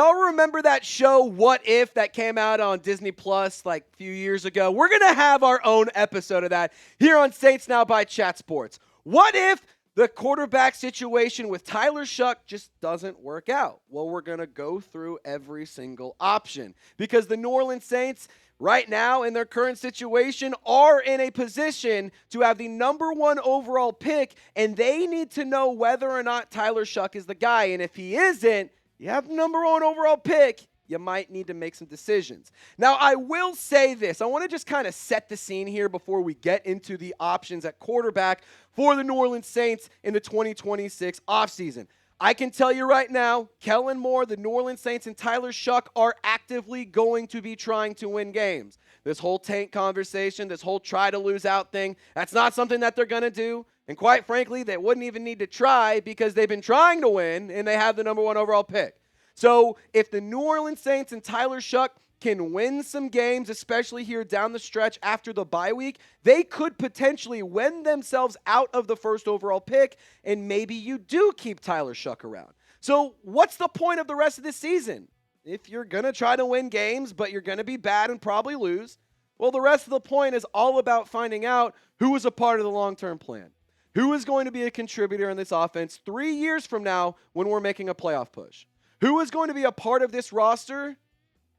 Y'all remember that show, What If, that came out on Disney Plus like a few years ago? We're going to have our own episode of that here on Saints Now by Chat Sports. What if the quarterback situation with Tyler Shough just doesn't work out? Well, we're going to go through every single option because the New Orleans Saints right now in their current situation are in a position to have the number 1 overall pick, and they need to know whether or not Tyler Shough is the guy. And if he isn't, you have the number 1 overall pick, you might need to make some decisions. Now, I will say this. I want to just kind of set the scene here before we get into the options at quarterback for the New Orleans Saints in the 2026 offseason. I can tell you right now, Kellen Moore, the New Orleans Saints, and Tyler Shough are actively going to be trying to win games. This whole tank conversation, this whole try to lose out thing, that's not something that they're going to do. And quite frankly, they wouldn't even need to try because they've been trying to win and they have the number 1 overall pick. So if the New Orleans Saints and Tyler Shough can win some games, especially here down the stretch after the bye week, they could potentially win themselves out of the 1st overall pick, and maybe you do keep Tyler Shough around. So what's the point of the rest of this season? If you're going to try to win games, but you're going to be bad and probably lose, well, the rest of the point is all about finding out who is a part of the long-term plan. Who is going to be a contributor in this offense 3 years from now when we're making a playoff push? Who is going to be a part of this roster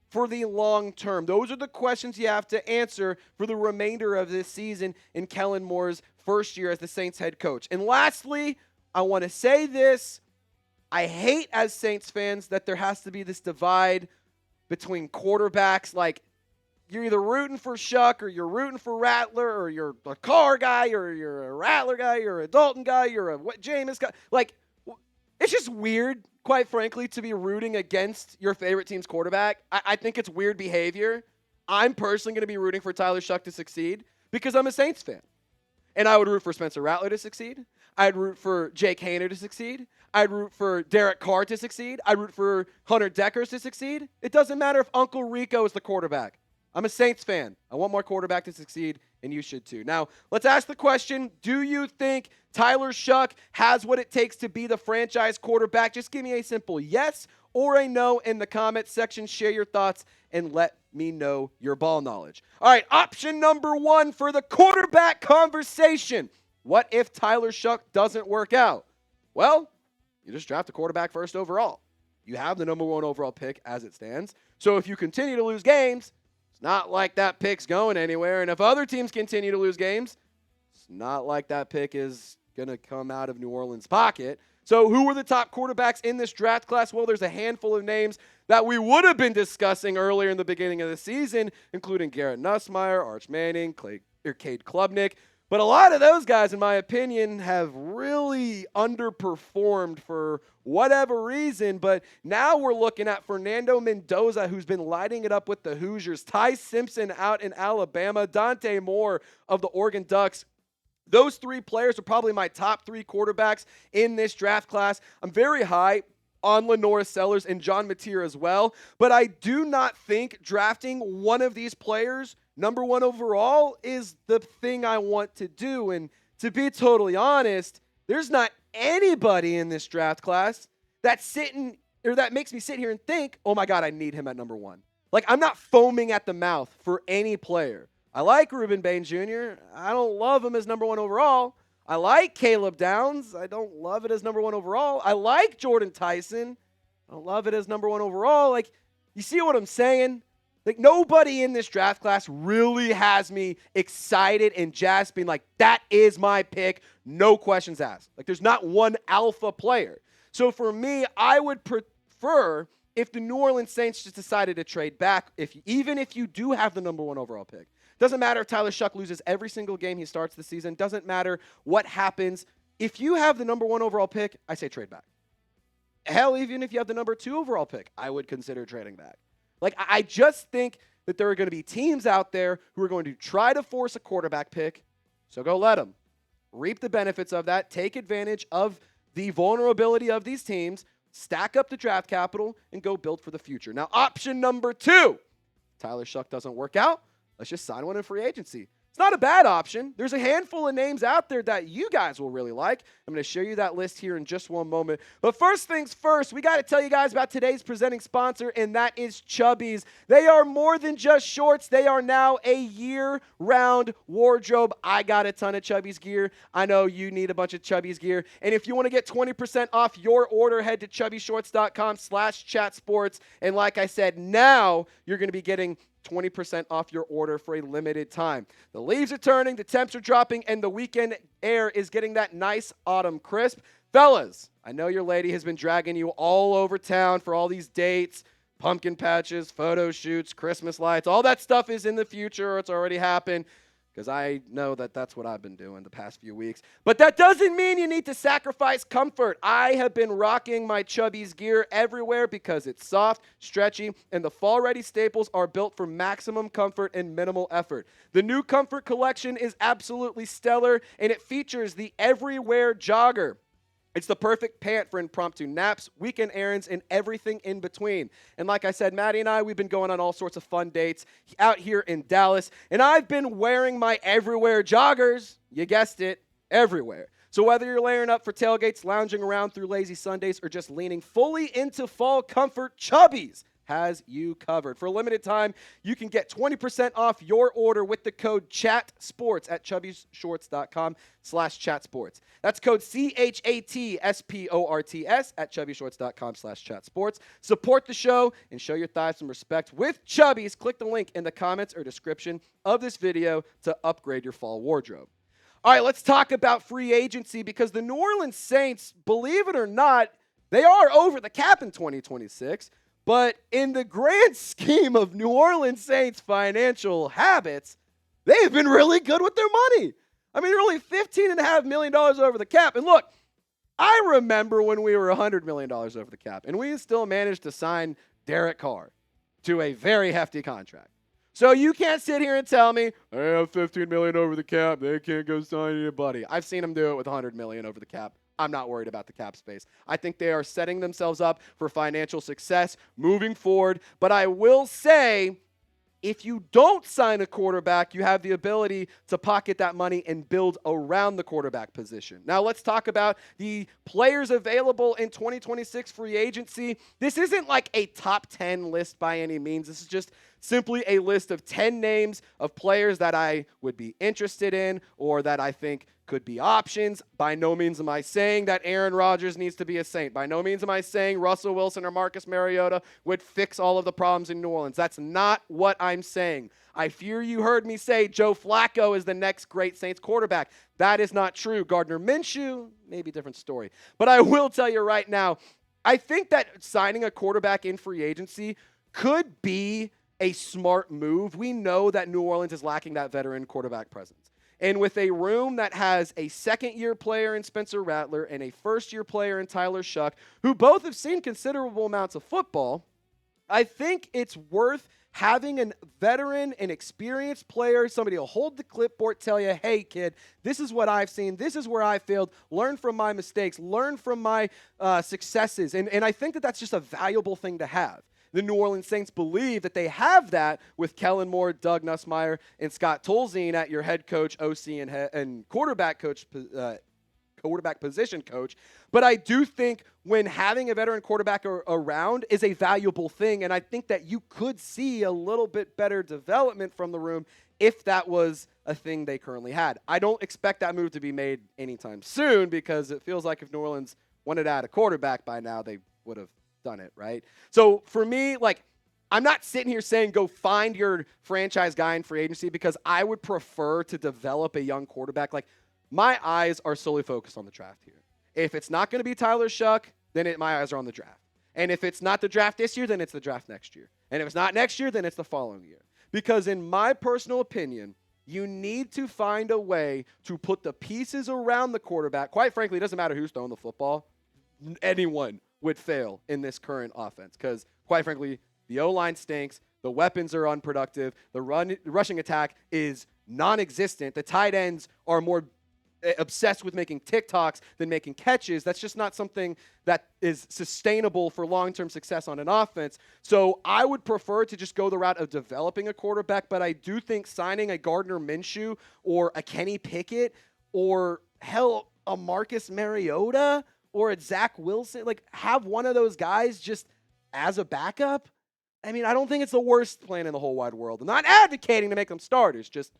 for the long term? Those are the questions you have to answer for the remainder of this season in Kellen Moore's first year as the Saints head coach. And lastly, I want to say this. I hate as Saints fans that there has to be this divide between quarterbacks. Like, you're either rooting for Shough or you're rooting for Rattler, or you're a Carr guy or you're a Rattler guy, you're a Dalton guy, you're a Jameis guy. Like, it's just weird, quite frankly, to be rooting against your favorite team's quarterback. I think it's weird behavior. I'm personally going to be rooting for Tyler Shough to succeed because I'm a Saints fan. And I would root for Spencer Rattler to succeed. I'd root for Jake Haener to succeed. I'd root for Derek Carr to succeed. I'd root for Hunter Deckers to succeed. It doesn't matter if Uncle Rico is the quarterback. I'm a Saints fan. I want my quarterback to succeed, and you should too. Now, let's ask the question, do you think Tyler Shough has what it takes to be the franchise quarterback? Just give me a simple yes or a no in the comments section. Share your thoughts and let me know your ball knowledge. All right, option number 1 for the quarterback conversation. What if Tyler Shough doesn't work out? Well, you just draft a quarterback 1st overall. You have the number 1 overall pick as it stands. So if you continue to lose games, it's not like that pick's going anywhere. And if other teams continue to lose games, it's not like that pick is going to come out of New Orleans' pocket. So who are the top quarterbacks in this draft class? Well, there's a handful of names that we would have been discussing earlier in the beginning of the season, including Garrett Nussmeier, Arch Manning, Cade Klubnik. But a lot of those guys, in my opinion, have really underperformed for whatever reason. But now we're looking at Fernando Mendoza, who's been lighting it up with the Hoosiers, Ty Simpson out in Alabama, Dante Moore of the Oregon Ducks. Those 3 players are probably my top 3 quarterbacks in this draft class. I'm very high on Lenore Sellers and John Mateer as well. But I do not think drafting one of these players number 1 overall is the thing I want to do. And to be totally honest, there's not anybody in this draft class that makes me sit here and think, oh my God, I need him at number 1. Like, I'm not foaming at the mouth for any player. I like Reuben Bain Jr. I don't love him as number 1 overall. I like Caleb Downs. I don't love it as number 1 overall. I like Jordan Tyson. I don't love it as number 1 overall. Like, you see what I'm saying? Like, nobody in this draft class really has me excited and jazzed, being like, that is my pick, no questions asked. Like, there's not one alpha player. So for me, I would prefer if the New Orleans Saints just decided to trade back, even if you do have the number 1 overall pick. Doesn't matter if Tyler Shough loses every single game he starts the season. Doesn't matter what happens. If you have the number 1 overall pick, I say trade back. Hell, even if you have the number 2 overall pick, I would consider trading back. Like, I just think that there are going to be teams out there who are going to try to force a quarterback pick, so go let them. Reap the benefits of that. Take advantage of the vulnerability of these teams. Stack up the draft capital and go build for the future. Now, option number 2. Tyler Shough doesn't work out. Let's just sign one in free agency. It's not a bad option. There's a handful of names out there that you guys will really like. I'm going to show you that list here in just one moment. But first things first, we got to tell you guys about today's presenting sponsor, and that is Chubbies. They are more than just shorts. They are now a year-round wardrobe. I got a ton of Chubbies gear. I know you need a bunch of Chubbies gear. And if you want to get 20% off your order, head to chubbyshorts.com/chatsports. And like I said, now you're going to be getting 20% off your order for a limited time. The leaves are turning, the temps are dropping, and the weekend air is getting that nice autumn crisp. Fellas, I know your lady has been dragging you all over town for all these dates, pumpkin patches, photo shoots, Christmas lights. All that stuff is in the future, or it's already happened, because I know that that's what I've been doing the past few weeks. But that doesn't mean you need to sacrifice comfort. I have been rocking my Chubbies gear everywhere because it's soft, stretchy, and the fall-ready staples are built for maximum comfort and minimal effort. The new Comfort collection is absolutely stellar, and it features the Everywhere Jogger. It's the perfect pant for impromptu naps, weekend errands, and everything in between. And like I said, Maddie and I, we've been going on all sorts of fun dates out here in Dallas, and I've been wearing my Everywhere joggers, you guessed it, everywhere. So whether you're layering up for tailgates, lounging around through lazy Sundays, or just leaning fully into fall comfort, Chubbies has you covered. For a limited time, you can get 20% off your order with the code CHATSPORTS at chubbyshorts.com/chatsports. That's code CHATSPORTS at chubbyshorts.com/chatsports. Support the show and show your thighs some respect with Chubbies. Click the link in the comments or description of this video to upgrade your fall wardrobe. All right, let's talk about free agency, because the New Orleans Saints, believe it or not, they are over the cap in 2026. But in the grand scheme of New Orleans Saints financial habits, they have been really good with their money. I mean, they're only $15.5 million over the cap. And look, I remember when we were $100 million over the cap, and we still managed to sign Derek Carr to a very hefty contract. So you can't sit here and tell me, they have $15 million over the cap, they can't go sign anybody. I've seen them do it with $100 million over the cap. I'm not worried about the cap space. I think they are setting themselves up for financial success moving forward. But I will say, if you don't sign a quarterback, you have the ability to pocket that money and build around the quarterback position. Now, let's talk about the players available in 2026 free agency. This isn't like a top 10 list by any means. This is just simply a list of 10 names of players that I would be interested in or that I think could be options. By no means am I saying that Aaron Rodgers needs to be a Saint. By no means am I saying Russell Wilson or Marcus Mariota would fix all of the problems in New Orleans. That's not what I'm saying. I fear you heard me say Joe Flacco is the next great Saints quarterback. That is not true. Gardner Minshew, maybe a different story. But I will tell you right now, I think that signing a quarterback in free agency could be a smart move. We know that New Orleans is lacking that veteran quarterback presence. And with a room that has a second-year player in Spencer Rattler and a first-year player in Tyler Shough, who both have seen considerable amounts of football, I think it's worth having a veteran, an experienced player, somebody to hold the clipboard, tell you, hey, kid, this is what I've seen. This is where I failed. Learn from my mistakes. Learn from my successes. And I think that that's just a valuable thing to have. The New Orleans Saints believe that they have that with Kellen Moore, Doug Nussmeier, and Scott Tolzien at your head coach, OC, and quarterback position coach. But I do think when having a veteran quarterback around is a valuable thing, and I think that you could see a little bit better development from the room if that was a thing they currently had. I don't expect that move to be made anytime soon, because it feels like if New Orleans wanted to add a quarterback by now, they would have done it, right? So for me, like, I'm not sitting here saying go find your franchise guy in free agency, because I would prefer to develop a young quarterback. Like, my eyes are solely focused on the draft here. If it's not going to be Tyler Shough, then my eyes are on the draft. And if it's not the draft this year, then it's the draft next year. And if it's not next year, then it's the following year. Because in my personal opinion, you need to find a way to put the pieces around the quarterback. Quite frankly, it doesn't matter who's throwing the football. Anyone would fail in this current offense, because, quite frankly, the O-line stinks, the weapons are unproductive, the rushing attack is non-existent, the tight ends are more obsessed with making TikToks than making catches. That's just not something that is sustainable for long-term success on an offense. So I would prefer to just go the route of developing a quarterback, but I do think signing a Gardner Minshew or a Kenny Pickett or, hell, a Marcus Mariota or a Zach Wilson, like have one of those guys just as a backup. I mean, I don't think it's the worst plan in the whole wide world. I'm not advocating to make them starters, just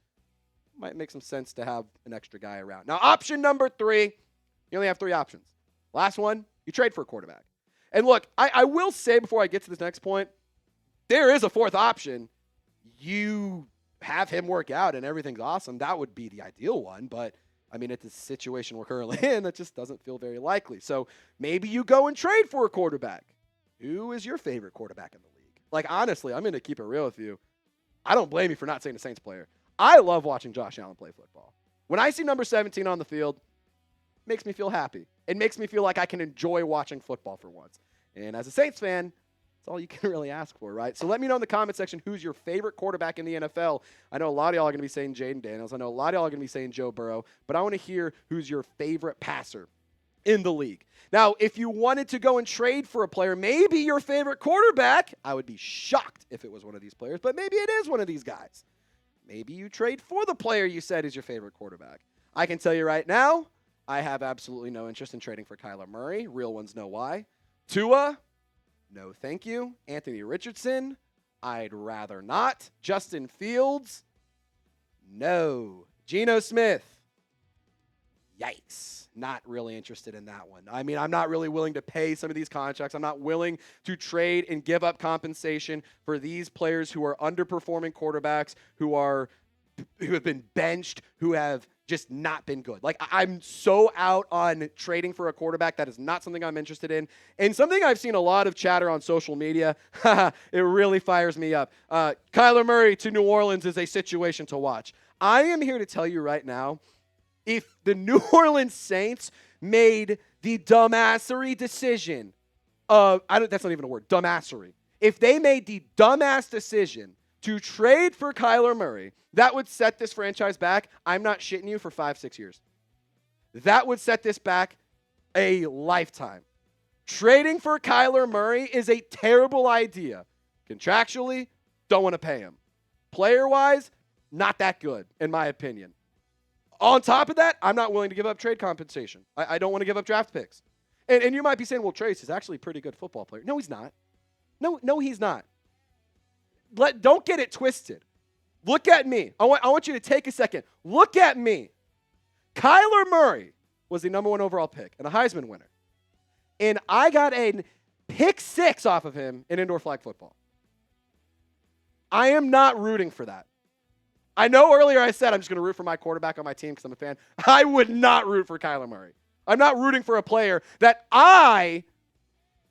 might make some sense to have an extra guy around. Now, option number 3, you only have 3 options. Last one, you trade for a quarterback. And look, I will say before I get to this next point, there is a 4th option. You have him work out and everything's awesome. That would be the ideal one, but I mean, at the situation we're currently in, that just doesn't feel very likely. So maybe you go and trade for a quarterback. Who is your favorite quarterback in the league? Like, honestly, I'm going to keep it real with you. I don't blame you for not saying a Saints player. I love watching Josh Allen play football. When I see number 17 on the field, it makes me feel happy. It makes me feel like I can enjoy watching football for once. And as a Saints fan, that's all you can really ask for, right? So let me know in the comment section who's your favorite quarterback in the NFL. I know a lot of y'all are going to be saying Jaden Daniels. I know a lot of y'all are going to be saying Joe Burrow. But I want to hear who's your favorite passer in the league. Now, if you wanted to go and trade for a player, maybe your favorite quarterback, I would be shocked if it was one of these players, but maybe it is one of these guys. Maybe you trade for the player you said is your favorite quarterback. I can tell you right now, I have absolutely no interest in trading for Kyler Murray. Real ones know why. Tua, no thank you. Anthony Richardson, I'd rather not. Justin FIelds, no. Geno Smith, yikes. Not really interested in that one. I mean, I'm not really willing to pay some of these contracts. I'm not willing to trade and give up compensation for these players who are underperforming quarterbacks, who have been benched, who have just not been good. Like, I'm so out on trading for a quarterback. That is not something I'm interested in. And something I've seen a lot of chatter on social media, it really fires me up. Kyler Murray to New Orleans is a situation to watch. I am here to tell you right now, if the New Orleans Saints made the dumbassery decision of, that's not even a word, dumbassery. If they made the dumbass decision to trade for Kyler Murray, that would set this franchise back, I'm not shitting you, for 5-6 years. That would set this back a lifetime. Trading for Kyler Murray is a terrible idea. Contractually, don't want to pay him. Player-wise, not that good, in my opinion. On top of that, I'm not willing to give up trade compensation. I don't want to give up draft picks. And you might be saying, well, Trace is actually a pretty good football player. No, he's not. No, he's not. Don't get it twisted. Look at me. I want you to take a second. Look at me. Kyler Murray was the number 1 overall pick and a Heisman winner. And I got a pick 6 off of him in indoor flag football. I am not rooting for that. I know earlier I said I'm just going to root for my quarterback on my team because I'm a fan. I would not root for Kyler Murray. I'm not rooting for a player that I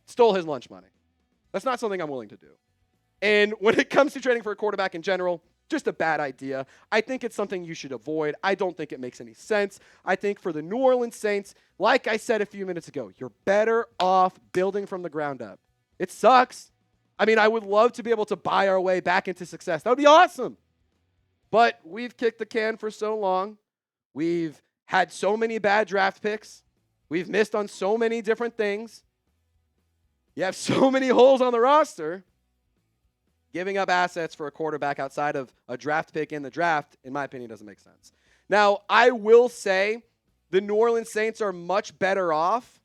stole his lunch money. That's not something I'm willing to do. And when it comes to trading for a quarterback in general, just a bad idea. I think it's something you should avoid. I don't think it makes any sense. I think for the New Orleans Saints, like I said a few minutes ago, you're better off building from the ground up. It sucks. I mean, I would love to be able to buy our way back into success. That would be awesome. But we've kicked the can for so long. We've had so many bad draft picks. We've missed on so many different things. You have so many holes on the roster. Giving up assets for a quarterback outside of a draft pick in the draft, in my opinion, doesn't make sense. Now, I will say the New Orleans Saints are much better off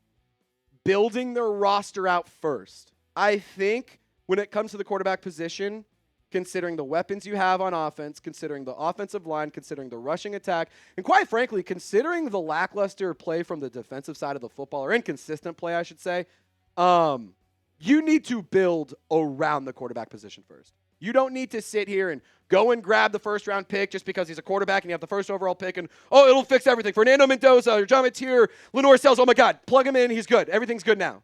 building their roster out first. I think when it comes to the quarterback position, considering the weapons you have on offense, considering the offensive line, considering the rushing attack, and quite frankly, considering the lackluster play from the defensive side of the football, or inconsistent play, I should say, you need to build around the quarterback position first. You don't need to sit here and go and grab the first-round pick just because he's a quarterback and you have the first overall pick and, oh, it'll fix everything. Fernando Mendoza or John Mateer, Lenore Sells, oh, my God, plug him in, he's good. Everything's good now.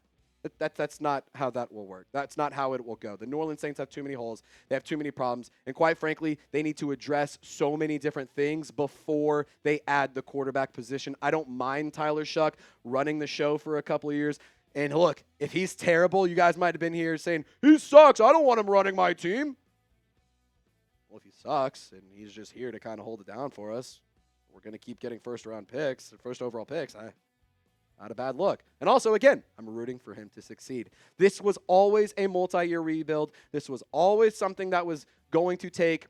That's not how that will work. That's not how it will go. The New Orleans Saints have too many holes. They have too many problems. And quite frankly, they need to address so many different things before they add the quarterback position. I don't mind Tyler Shough running the show for a couple of years. And look, if he's terrible, you guys might have been here saying, he sucks. I don't want him running my team. Well, if he sucks and he's just here to kind of hold it down for us, we're going to keep getting first overall picks. Not a bad look. And also, again, I'm rooting for him to succeed. This was always a multi-year rebuild. This was always something that was going to take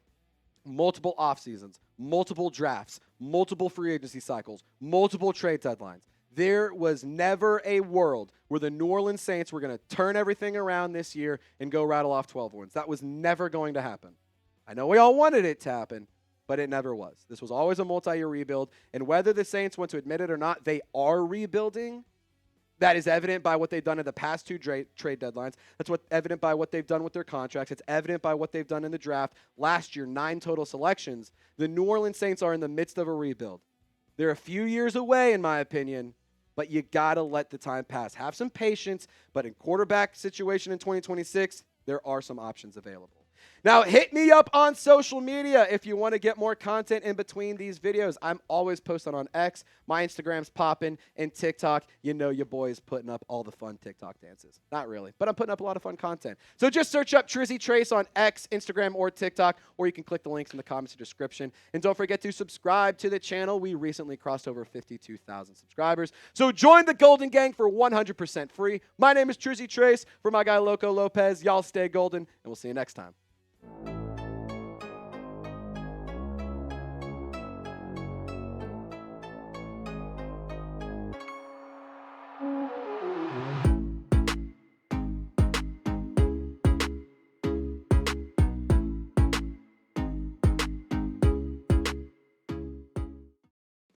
multiple off seasons, multiple drafts, multiple free agency cycles, multiple trade deadlines. There was never a world where the New Orleans Saints were going to turn everything around this year and go rattle off 12 wins. That was never going to happen. I know we all wanted it to happen, but it never was. This was always a multi-year rebuild, and whether the Saints want to admit it or not, they are rebuilding. That is evident by what they've done in the past two trade deadlines. That's evident by what they've done with their contracts. It's evident by what they've done in the draft. Last year, 9 total selections. The New Orleans Saints are in the midst of a rebuild. They're a few years away, in my opinion, but you got to let the time pass. Have some patience, but in quarterback situation in 2026, there are some options available. Now, hit me up on social media if you want to get more content in between these videos. I'm always posting on X. My Instagram's popping, and TikTok. You know your boy is putting up all the fun TikTok dances. Not really, but I'm putting up a lot of fun content. So just search up Trizzy Trace on X, Instagram, or TikTok, or you can click the links in the comments or description. And don't forget to subscribe to the channel. We recently crossed over 52,000 subscribers. So join the Golden Gang for 100% free. My name is Trizzy Trace. For my guy Loco Lopez, y'all stay golden, and we'll see you next time.